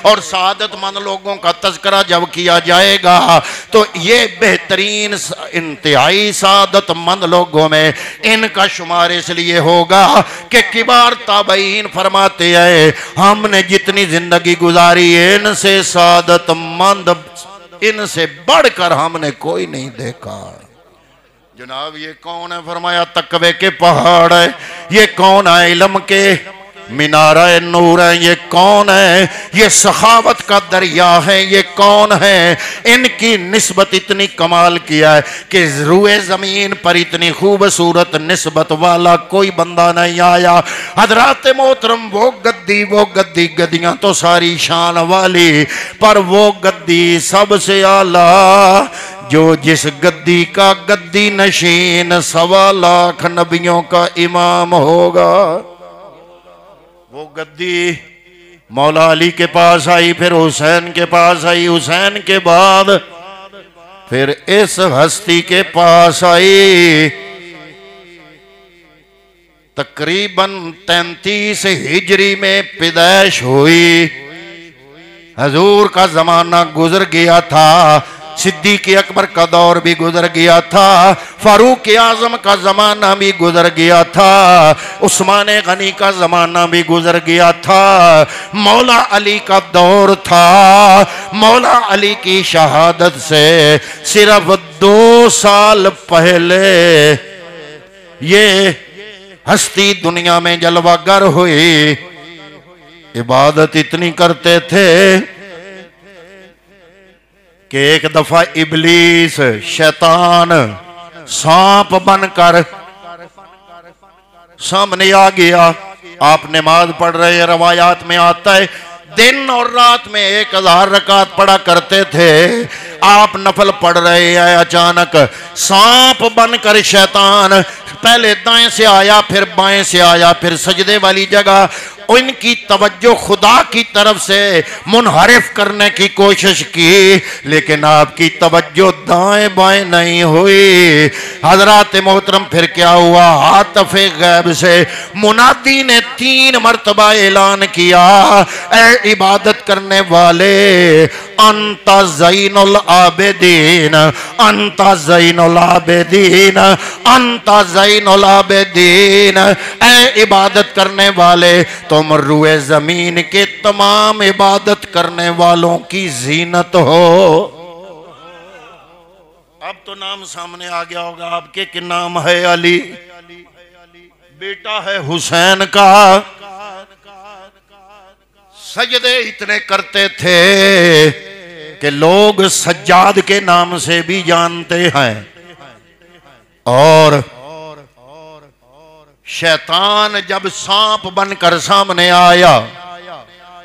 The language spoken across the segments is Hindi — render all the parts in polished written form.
और सादतमंद लोगों का तज़किरा जब किया जाएगा तो ये बेहतरीन इंतहाई सादतमंद लोगों में इनका शुमार इसलिए होगा कि किबार ताबईन फरमाते हैं हमने जितनी जिंदगी गुजारी इनसे सादतमंद इनसे बढ़कर हमने कोई नहीं देखा। जनाब ये कौन है? फरमाया तकवे के पहाड़ है। ये कौन है? इल्म के मीनारा नूर है। ये कौन है? ये सखावत का दरिया है। ये कौन है? इनकी निस्बत इतनी कमाल किया है कि रूए ज़मीन पर इतनी खूबसूरत निस्बत वाला कोई बंदा नहीं आया। हजरात मोहतरम वो गद्दी गद्दियां तो सारी शान वाली, पर वो गद्दी सबसे आला जो जिस गद्दी का गद्दी नशीन 1.25 लाख नबियों का इमाम होगा। वो गद्दी मौला अली के पास आई, फिर हुसैन के पास आई, हुसैन के बाद फिर इस हस्ती के पास आई। तकरीबन 33 हिजरी में पैदाइश हुई। हजूर का जमाना गुजर गया था, सिद्दीक अकबर का दौर भी गुजर गया था, फारूक आजम का जमाना भी गुजर गया था, उस्मान गनी का जमाना भी गुजर गया था, मौला अली का दौर था। मौला अली की शहादत से सिर्फ 2 साल पहले ये हस्ती दुनिया में जलवागर हुई। इबादत इतनी करते थे कि एक दफा इबलीस शैतान सांप बनकर सामने आ गया। आप नमाज पढ़ रहे हैं, रवायात में आता है दिन और रात में 1000 रकात पढ़ा करते थे। आप नफल पढ़ रहे हैं, अचानक सांप बनकर शैतान पहले दाएं से आया, फिर बाएं से आया, फिर सजदे वाली जगह उनकी तवज्जो खुदा की तरफ से मुनहरिफ करने की कोशिश की, लेकिन आपकी तवज्जो दाएं बाएं नहीं हुई। हजरात मोहतरम फिर क्या हुआ? आतफ़े गैब से मुनादी ने 3 मरतबा ऐलान किया, ए इबादत करने वाले, अंता ज़ैनुल आबिदीन, अंता ज़ैनुल आबिदीन, अंता ज़ैनुल आबिदीन। ए इबादत करने वाले, तुम रुए जमीन के तमाम इबादत करने वालों की जीनत हो। अब तो नाम सामने आ गया होगा आपके कि नाम है अली, बेटा है हुसैन का। सजदे इतने करते थे कि लोग सज्जाद के नाम से भी जानते हैं। और शैतान जब सांप बनकर सामने आया,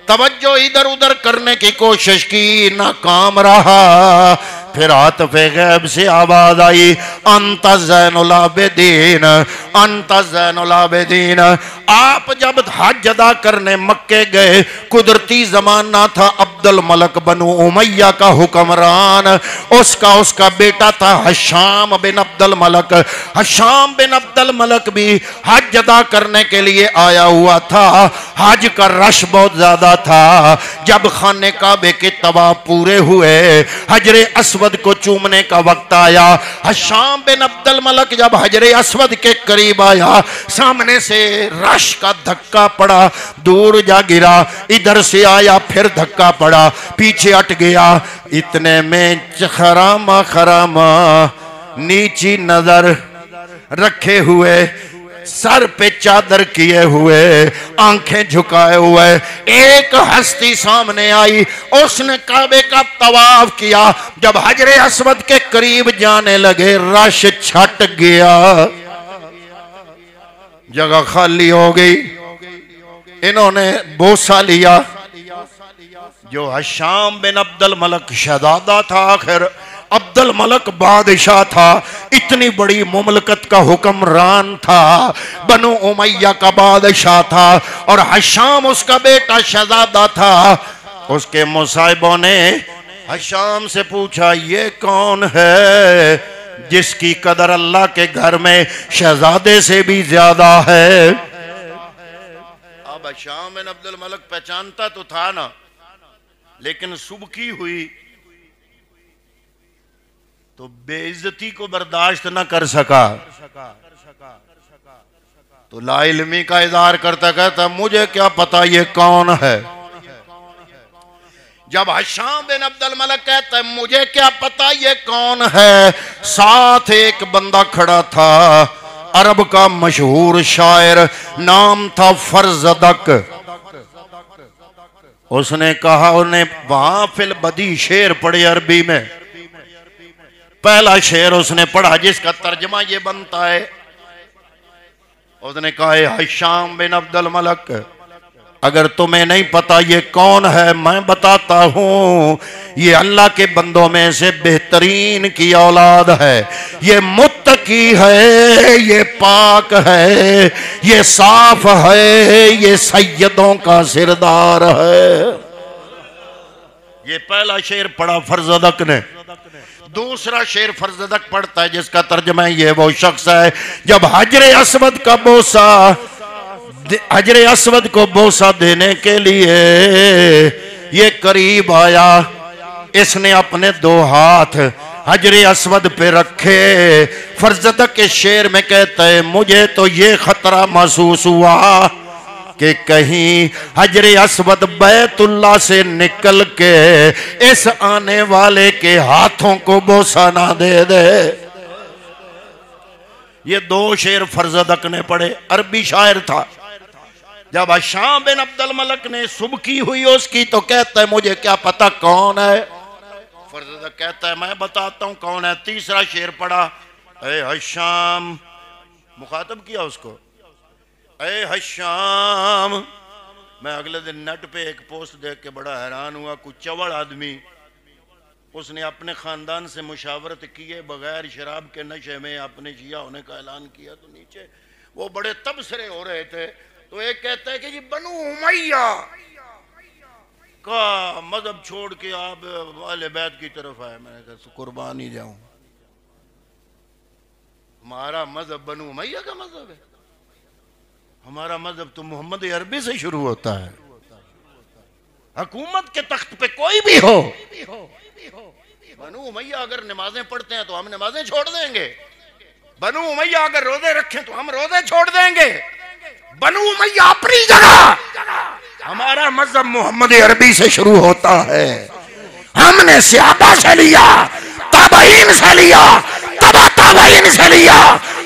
तवज्जो इधर उधर करने की कोशिश की, नाकाम रहा। फिर आतफ़े गैब से आवाज आई, अंता ज़ैनुल आबिदीन, अंता ज़ैनुल आबिदीन। आप जब हज अदा करने मक्के गए, कुदरती जमाना था, अब्दुल मलक बनु उमैया का हुक्मरान, उसका बेटा था हशाम बिन अब्दुल मलक। हशाम बिन अब्दुल मलक भी हज अदा करने के लिए आया हुआ था। हज का रश बहुत ज्यादा था। जब खाने काबे के तवाफ पूरे हुए, हजरे अस्वद को चूमने का वक्त आया, हशाम बिन अब्दुल मलक जब हजरे अस्वद के करीब आया, सामने से रश का धक्का पड़ा, दूर जा गिरा, इधर से आया, फिर धक्का पड़ा, पीछे हट गया। इतने में खरामा खरामा नीची नजर रखे हुए, सर पे चादर किए हुए, आंखें झुकाए हुए एक हस्ती सामने आई। उसने काबे का तवाफ किया। जब हजरे अस्वद के करीब जाने लगे, रश छट गया, जगह खाली हो गई। इन्होंने बोसा लिया। जो हशाम बिन अब्दुल मलक शहजादा था, आखिर अब्दुल मलक बादशाह था, इतनी बड़ी मुमलकत का हुक्मरान था, बनु उमैया का बादशाह था, और हशाम उसका बेटा शहजादा था। उसके मुसाहिबों ने हशाम से पूछा, ये कौन है जिसकी कदर अल्लाह के घर में शहजादे से भी ज्यादा है? अब हशाम बिन अब्दुल मलक पहचानता तो था ना, लेकिन सुबकी हुई तो बेइज्जती को बर्दाश्त न कर सका, तो लाइल्मी का इज़हार करता कहता मुझे क्या पता ये कौन है। जब हिशाम बिन अब्दुल मलिक कहता है मुझे क्या पता ये कौन है, साथ एक बंदा खड़ा था, अरब का मशहूर शायर, नाम था फरजदक। उसने कहा, उन्हें वहां फिल बदी शेर पढ़े अरबी में। पहला शेर उसने पढ़ा जिसका तर्जमा ये बनता है, उसने कहा हिशाम बिन अब्दुल मलिक, अगर तुम्हें नहीं पता ये कौन है, मैं बताता हूं, ये अल्लाह के बंदों में से बेहतरीन की औलाद है, ये मुत्तकी है, ये पाक है, ये साफ है, ये सैयदों का सिरदार है। ये पहला शेर पढ़ा फरजदक ने। दूसरा शेर फरजदक पढ़ता है जिसका तर्जमा है, ये वो शख्स है जब हजरे अस्वद का बोसा, हजरे अस्वद को बोसा देने के लिए ये करीब आया, इसने अपने दो हाथ हजरे अस्वद पे रखे। फरजदक के शेर में कहता है मुझे तो ये खतरा महसूस हुआ कि कहीं हजरे अस्वद बैतुल्लाह से निकल के इस आने वाले के हाथों को बोसा ना दे दे। ये दो शेर फरजदक ने पढ़े, अरबी शायर था। जब हिशाम बिन अब्दुल मलिक ने सुबकी हुई उसकी, तो कहता है मुझे क्या पता कौन है। फरजदक कहता है मैं बताता हूं कौन है। तीसरा शेर पढ़ा, ए हिशाम, मुखातब किया उसको, ए हिशाम। मैं अगले दिन नेट पे एक पोस्ट देख के बड़ा हैरान हुआ, कुछ चवड़ आदमी, उसने अपने खानदान से मुशावरत किए बगैर शराब के नशे में अपने जिया होने का ऐलान किया, तो नीचे वो बड़े तबसरे हो रहे थे। तो एक कहता है कि जी बनु उमैया का मजहब छोड़ के आप अहले बैत की तरफ आए। मैंने कहा कुर्बान ही जाऊं, हमारा मजहब बनु उमैया का मजहब है, हमारा मजहब तो मोहम्मद अरबी से शुरू होता है। हुकूमत के तख्त पे कोई भी हो, बनु उमैया अगर नमाजें पढ़ते हैं तो हम नमाजें छोड़ देंगे, बनु उमैया अगर रोजे रखें तो हम रोजे छोड़ देंगे। बनु उमैया अपनी जगह, हमारा मजहब मोहम्मद अरबी से शुरू होता है। हमने सहाबा से लिया, ताबईन से लिया, तबा ताबईन से लिया,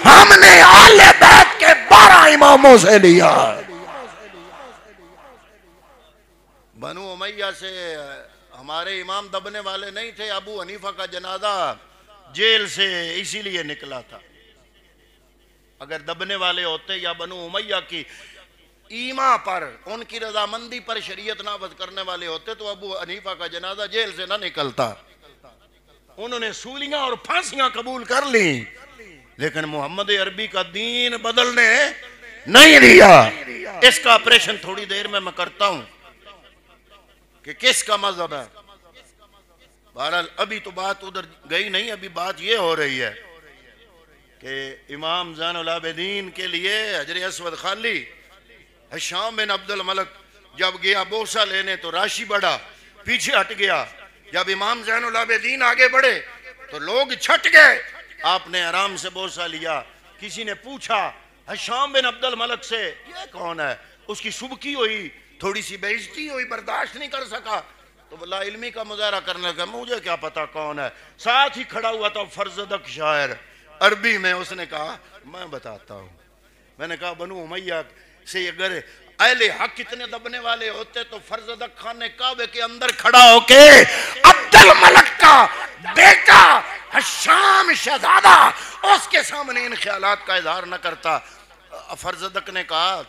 हमने आले बैत के 12 इमामों से लिया। बनु उमैया से हमारे इमाम दबने वाले नहीं थे। अबू हनीफा का जनाजा जेल से इसीलिए निकला था। अगर दबने वाले होते या बनु उमैया की ईमा पर, उनकी रजामंदी पर शरीयत नाफज करने वाले होते तो अबू हनीफा का जनाजा जेल से ना निकलता। उन्होंने सूलियां और फांसियां कबूल कर ली, लेकिन मोहम्मद अरबी का दीन बदलने नहीं दिया। इसका ऑपरेशन थोड़ी देर में मैं करता हूं कि किसका मजहब है। बहरहाल अभी तो बात उधर गई नहीं, अभी बात ये हो रही है कि इमाम ज़ैनुल आबिदीन के लिए हजरे अस्वद खाली। हिशाम बिन अब्दुल मलिक जब गया बोसा लेने तो राशि बढ़ा, पीछे हट गया। जब इमाम ज़ैनुल आबिदीन आगे बढ़े तो लोग छट गए। आपने आराम से बोसा लिया। किसी ने पूछा हिशाम बिन अब्दुल मलिक से ये कौन है, उसकी सुबकी हुई, थोड़ी सी बेइज्जती हुई, बर्दाश्त नहीं कर सका, तो वल्ला इल्मी का मुजाहरा करने लगा, मुझे क्या पता कौन है। साथ ही खड़ा हुआ था फरजदक शायर, अरबी में उसने कहा मैं बताता हूं। मैंने कहा बनु उमैया से अगर अहले हक कितने दबने वाले होते तो फरजदक खान ने काबे के अंदर खड़ा होके अब्दुल मलिक का बेटा हिशाम शहजादा उसके सामने इन ख्यालात का इजहार न करता। फरजदक ने कहा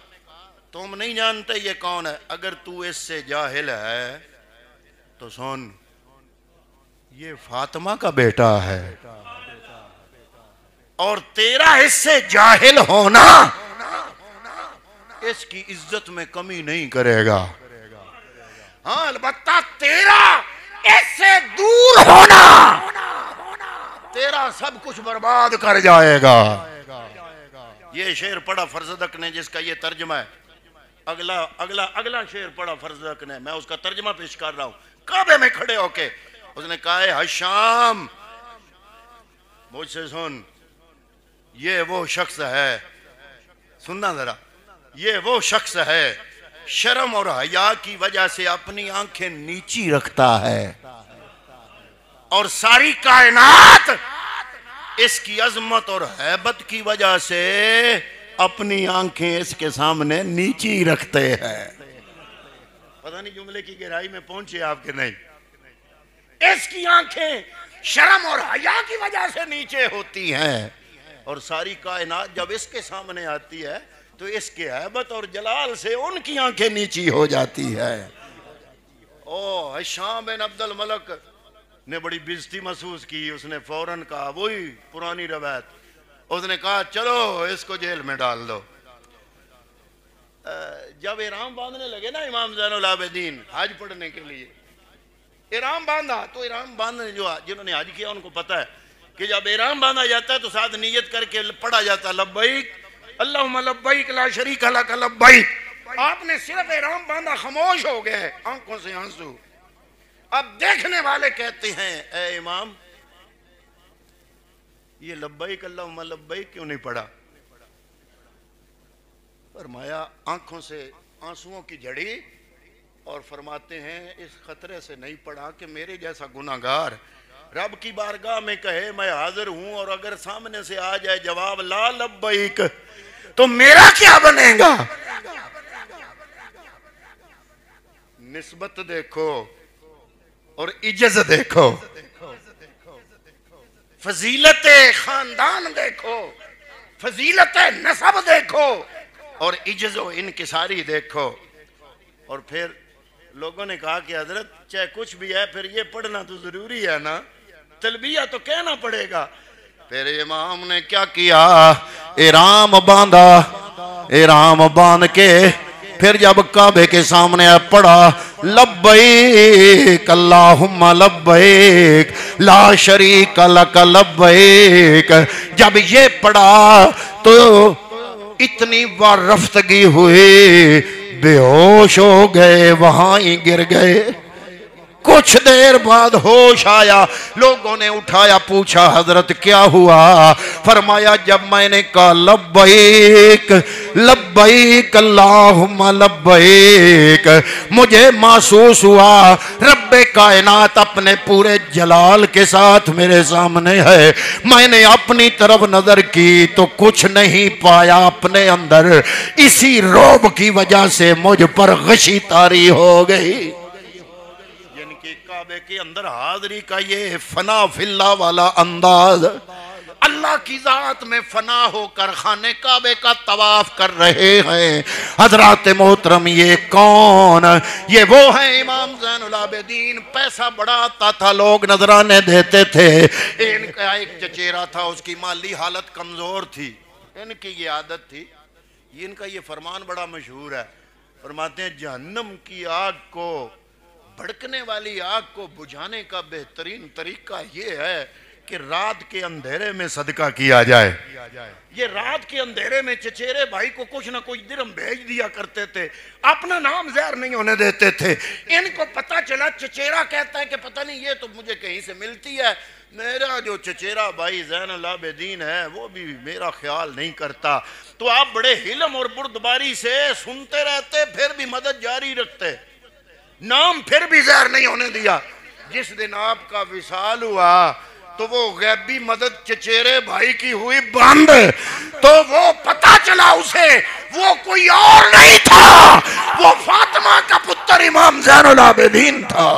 तुम नहीं जानते ये कौन है, अगर तू इससे जाहिल है तो सुन, ये फातिमा का बेटा है और तेरा इससे जाहिल होना इसकी इज्जत में कमी नहीं करेगा। हाँ, अलबत्ता तेरा इससे दूर होना तेरा सब कुछ बर्बाद कर जाएगा। ये शेर पढ़ा फरजदक ने जिसका ये तर्जुमा है अगला अगला अगला शेर पढ़ा फरजक ने, मैं उसका तर्जमा पेश कर रहा हूं। काबे में खड़े होके उसने कहा है, हशाम मुझसे सुन, ये वो शख्स है, सुनना जरा, ये वो शख्स है शर्म और हया की वजह से अपनी आंखें नीची रखता है और सारी कायनात इसकी अजमत और हैबत की वजह से अपनी आंखें इसके सामने नीची रखते हैं। पता नहीं जुमले की गहराई में पहुंचे आपके नहीं। इसकी आंखें शर्म और हया की वजह से नीचे होती हैं और सारी कायनात जब इसके सामने आती है तो इसके हैबत और जलाल से उनकी आंखें नीची हो जाती है। ओ हिशाम बिन अब्दुल मलक ने बड़ी बेइज्जती महसूस की। उसने फौरन कहा, वही पुरानी रवायत, उसने कहा चलो इसको जेल में डाल दो। जब इहराम बांधने लगे ना इमाम ज़ैनुल आबिदीन हज पढ़ने के लिए, इहराम बांधा तो इहराम बांधने जो जिन्होंने हज किया उनको पता है कि जब इहराम बांधा जाता है तो साथ नियत करके पढ़ा जाता है, लब्बैक अल्लाहुम्मा लब्बैक ला शरीका लक लब्बैक। आपने सिर्फ इहराम बांधा, खामोश हो गए, आंखों से आंसू। अब देखने वाले कहते हैं, ए इमाम ये लब्बैक अल्लाहुम्मा लब्बैक क्यों नहीं पढ़ा? फरमाया आंखों से आंसुओं की झड़ी और फरमाते हैं इस खतरे से नहीं पढ़ा कि मेरे जैसा गुनाहगार रब की बारगाह में कहे मैं हाजिर हूं और अगर सामने से आ जाए जवाब ला लब्बैक तो मेरा क्या बनेगा? निस्बत देखो और इज्जत देखो, फजीलत खानदान देखो, फजीलत नसब देखो और इज्जत इनकिसारी देखो। और फिर लोगों ने कहा कि हजरत चाहे कुछ भी है फिर ये पढ़ना तो जरूरी है ना, तलबिया तो कहना पड़ेगा। फिर इमाम ने क्या किया, इहराम बांधा, इहराम बांध के फिर जब काबे के सामने पढ़ा लब्बैक अल्लाहुम्मा लब्बैक ला शरीका लक लब्बैक, जब ये पढ़ा तो इतनी बार रफ्तगी हुई, बेहोश हो गए, वहां ही गिर गए। कुछ देर बाद होश आया, लोगों ने उठाया, पूछा हजरत क्या हुआ? फरमाया जब मैंने कहा लब्बैक लब्बैक अल्लाहुम्मा लब्बैक, मुझे महसूस हुआ रब्बे कायनात अपने पूरे जलाल के साथ मेरे सामने है। मैंने अपनी तरफ नजर की तो कुछ नहीं पाया अपने अंदर, इसी रौब की वजह से मुझ पर गशी तारी हो गई। काबे के अंदर हाजिरी का ये फना फिल्ला वाला अंदाज, अल्लाह की जात में फना होकर खाने काबे का तवाफ कर रहे हैं। हजरात मोहतरम ये कौन? ये वो है इमाम ज़ैनुल आबिदीन। पैसा बड़ा आता था, लोग नजराने देते थे। इनका एक चचेरा था, उसकी माली हालत कमजोर थी, इनकी ये आदत थी, इनका ये फरमान बड़ा मशहूर है। फरमाते हैं जहन्नम की आग को, भड़कने वाली आग को बुझाने का बेहतरीन तरीका यह है कि रात के अंधेरे में सदका किया जाए। ये रात के अंधेरे में चचेरे भाई को कुछ ना कुछ दिरहम भेज दिया करते थे, अपना नाम ज़ाहिर नहीं होने देते थे। इनको पता चला, चचेरा कहता है कि पता नहीं ये तो मुझे कहीं से मिलती है, मेरा जो चचेरा भाई ज़ैनुल आबिदीन है वो भी मेरा ख्याल नहीं करता। तो आप बड़े हिलम और बुर्दबारी से सुनते रहते, फिर भी मदद जारी रखते, नाम फिर भी ज़ाहिर नहीं होने दिया। जिस दिन आपका विसाल हुआ तो वो गैबी मदद चचेरे भाई की हुई बंद, तो वो पता चला उसे वो कोई और नहीं था, वो फातिमा का पुत्र इमाम ज़ैनुल आबिदीन था।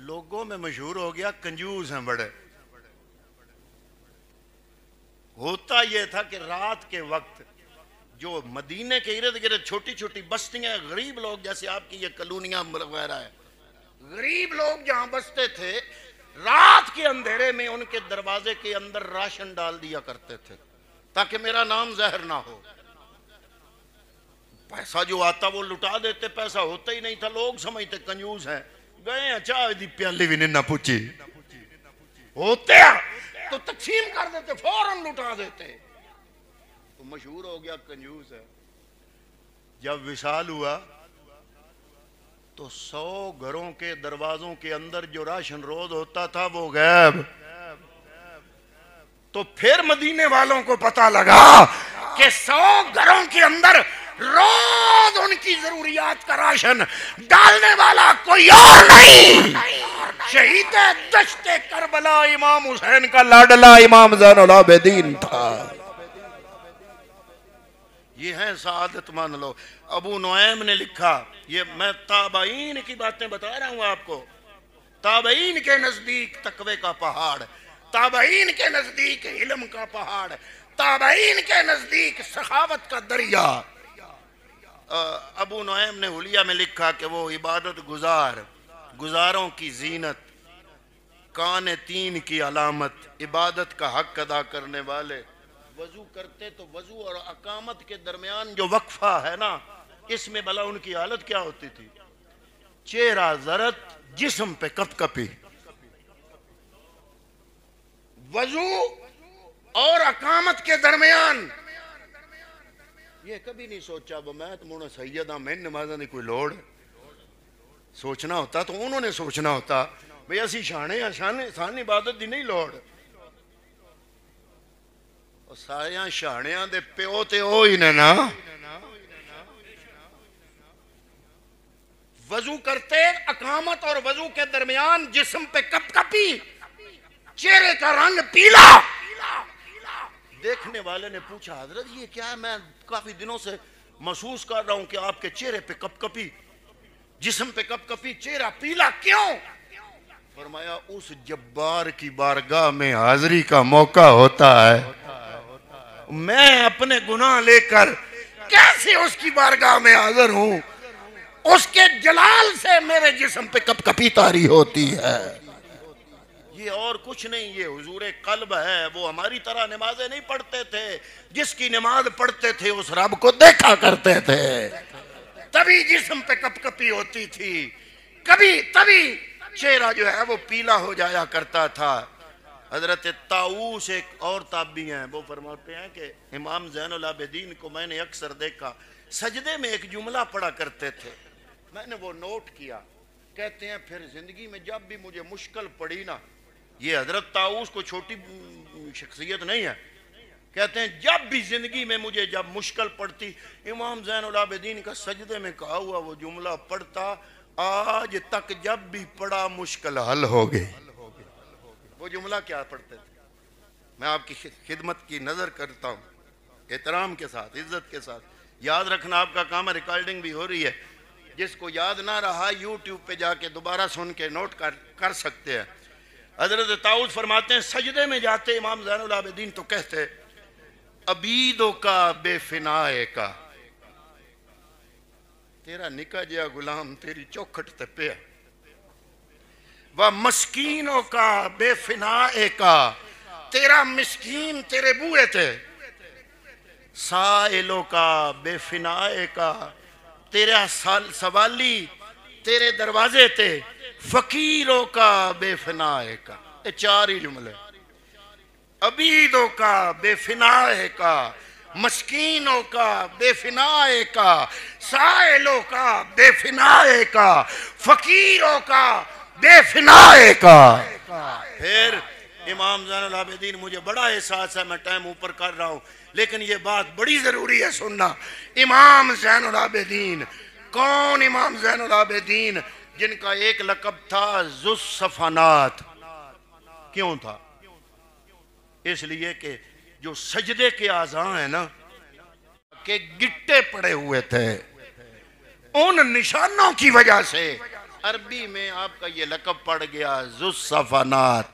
लोगों में मशहूर हो गया कंजूस हैं बड़े। होता यह था कि रात के वक्त जो मदीने के इर्द गिर्द छोटी छोटी बस्तियां, गरीब लोग जैसे आपकी ये कॉलोनियां वगैरह है, गरीब लोग जहां बसते थे, रात के अंधेरे में उनके दरवाजे के अंदर राशन डाल दिया करते थे ताकि मेरा नाम ज़ाहिर ना हो। पैसा जो आता वो लुटा देते, पैसा होता ही नहीं था, लोग समझते कंजूस हैं। गए चाय दी प्याली भी नहीं ना पूछी, होते तो तकसीम कर देते, फौरन लुटा देते, तो मशहूर हो गया कंजूस है। जब विशाल हुआ तो 100 घरों के दरवाजों के अंदर जो राशन रोज होता था वो गायब। तो फिर मदीने वालों को पता लगा कि 100 घरों के अंदर रोज उनकी जरूरियात का राशन डालने वाला कोई और नहीं, शहीद दश्ते करबला इमाम हुसैन का लाडला इमाम ज़ैनुल आबिदीन था। ये है सादत, मान लो। अबू नुऐम ने लिखा, ये मैं ताबईन की बातें बता रहा हूं आपको। ताबईन के नजदीक तकवे का पहाड़, ताबईन के नजदीक इल्म का पहाड़, ताबईन के नजदीक सखावत का दरिया। अबू नुऐम ने हुलिया में लिखा कि वो इबादत गुजार, गुजारों की जीनत, कान तीन की अलामत, इबादत का हक अदा करने वाले। वजू करते तो वजू और अकामत के दरमियान जो वक्फा है ना, इसमें भला उनकी हालत क्या होती थी? चेहरा जरत, जिस्म पे कपकपी। वजू और अकामत के दरमियान ये कभी नहीं सोचा वो मैं तो मुझे सैयदा मैं नमाजा नहीं कोई लोड़। सोचना होता तो उन्होंने सोचना होता भाई असी शाने सान इबादत दी नहीं लोड़। सारिया शाणिया दे प्यो ते ओ ही ने ना। वजू करते अकामत और वजू के दरमियान जिस्म पे कपकपी, चेहरे का रंग पीला। देखने वाले ने पूछा हजरत ये क्या है? मैं काफी दिनों से महसूस कर रहा हूं कि आपके चेहरे पे कपकपी, जिस्म पे कपकपी, चेहरा पीला क्यों? फरमाया उस जब्बार की बारगाह में हाजिरी का मौका होता है, मैं अपने गुनाह लेकर कैसे उसकी बारगाह में हाजिर हूं, उसके जलाल से मेरे जिस्म पे कपकपी तारी होती है। ये और कुछ नहीं, ये हुजूरे कल्ब है। वो हमारी तरह नमाजें नहीं पढ़ते थे, जिसकी नमाज पढ़ते थे उस रब को देखा करते थे, तभी जिस्म पे कपकपी होती थी, कभी तभी चेहरा जो है वो पीला हो जाया करता था। हजरत ताऊस एक और ताबी हैं, वो फरमाते हैं कि इमाम ज़ैनुल आबिदीन को मैंने अक्सर देखा सजदे में एक जुमला पढ़ा करते थे, मैंने वो नोट किया। कहते हैं फिर जिंदगी में जब भी मुझे मुश्किल पड़ी ना, ये हजरत ताऊस को छोटी शख्सियत नहीं है, कहते हैं जब भी जिंदगी में मुझे जब मुश्किल पड़ती इमाम ज़ैनुल आबिदीन का सजदे में कहा हुआ वो जुमला पढ़ता, आज तक जब भी पड़ा मुश्किल हल हो गई। वो जुमला क्या पढ़ते थे? मैं आपकी खिदमत की नजर करता हूँ, एहतराम के साथ, इज्जत के साथ। याद रखना आपका काम है, रिकॉर्डिंग भी हो रही है, जिसको याद ना रहा यूट्यूब पे जाके दोबारा सुन के नोट कर सकते हैं। हजरत ताऊस फरमाते हैं सजदे में जाते इमाम ज़ैनुल आबिदीन तो कहते अबीदों का बेफिनाए का, तेरा निका जिया गुलाम तेरी चौखट ते पे, व मस्कीनों का बेफिनाए का, तेरा मिस्कीन तेरे बुए थे, साइलों का बेफिनाए का, तेरा सवाली तेरे दरवाजे थे, फकीरों का बेफिनाए का। ये चार ही जुमले, अबीदों का बेफिनाए का, मस्कीनों का बेफिनाए का, साइलों का बेफिनाए का, फकीरों का बेफिनाए का। फिर इमाम ज़ैनुल आबिदीन, मुझे बड़ा एहसास है मैं टाइम ऊपर कर रहा हूं, लेकिन ये बात बड़ी जरूरी है सुनना। इमाम ज़ैनुल आबिदीन कौन? इमाम ज़ैनुल आबिदीन जिनका एक लक़ब था ज़ुस्सफ़ानात। क्यों था? इसलिए कि जो सजदे के आज़ा है ना के गिट्टे पड़े हुए थे, उन निशानों की वजह से अरबी में आपका ये लक़ब पड़ गया ज़ुस्सफ़ानात।